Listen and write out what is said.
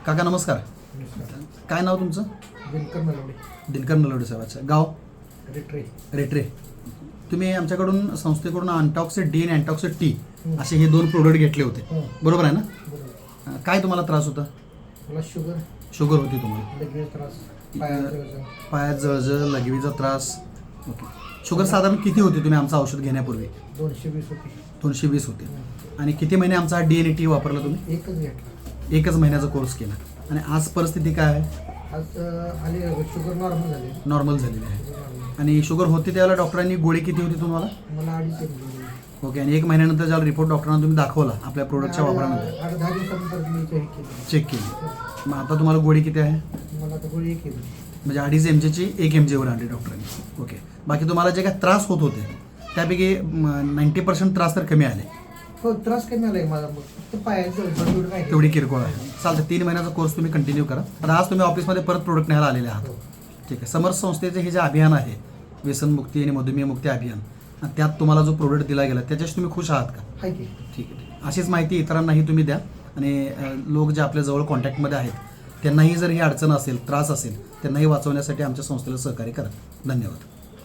काका नमस्कार. काय नाव तुमचं? दिनकर नलवडे साहेबाचं गाव रेटरे. तुम्ही आमच्याकडून संस्थेकडून अँटॉक्सिड डी आणि अँटॉक्सिड टी असे हे 2 प्रोडक्ट घेतले होते, बरोबर आहे ना? काय तुम्हाला त्रास होता? मला शुगर होती तुम्हाला, लगेच त्रास, पायात जळजळ, लघवीचा त्रास. ओके. शुगर साधारण किती होती तुम्ही आमचं औषध घेण्यापूर्वी? 220 होती. 220 होते. आणि किती महिने आमचा डी आणि टी वापरला तुम्ही? एकच घेतला. 1च महिन्याचा कोर्स केला. आणि आज परिस्थिती काय आहे? आज आली शुगर नॉर्मल झालेली आहे. आणि शुगर होती त्यावेळेला डॉक्टरांनी गोळी किती होती तुम्हाला? मला 2.5 ओके. आणि 1 महिन्यानंतर ज्याला रिपोर्ट डॉक्टरांना तुम्ही दाखवला आपल्या प्रोडक्टच्या वापरानंतर 10 दिवसानंतर मी चेक केली. मग आता तुम्हाला गोळी किती आहे? मला आता गोळी केली म्हणजे 2.5 mgची 1 mg वर आणली डॉक्टरांनी. ओके. बाकी तुम्हाला जे काही त्रास होत होते त्यापैकी 90% त्रास तर कमी आले. हो, त्रास कमी आलाय मला. मग फक्त पायाचं तेवढी किरकोळ आहे. चालतं. 3 महिन्याचा कोर्स तुम्ही कंटिन्यू करा. आता आज तुम्ही ऑफिसमध्ये परत प्रोडक्ट न्यायला आलेले आहात. ठीक आहे. समर्थ संस्थेचे हे जे अभियान आहे, व्यसनमुक्ती आणि मधुमेहमुक्ती अभियान, त्यात तुम्हाला जो प्रोडक्ट दिला गेला त्याच्याशी तुम्ही खुश आहात का? ठीक आहे. अशीच माहिती इतरांनाही तुम्ही द्या. आणि लोक जे आपल्या जवळ कॉन्टॅक्टमध्ये आहेत त्यांनाही जर ही अडचण असेल, त्रास असेल, त्यांनाही वाचवण्यासाठी आमच्या संस्थेला सहकार्य करा. धन्यवाद.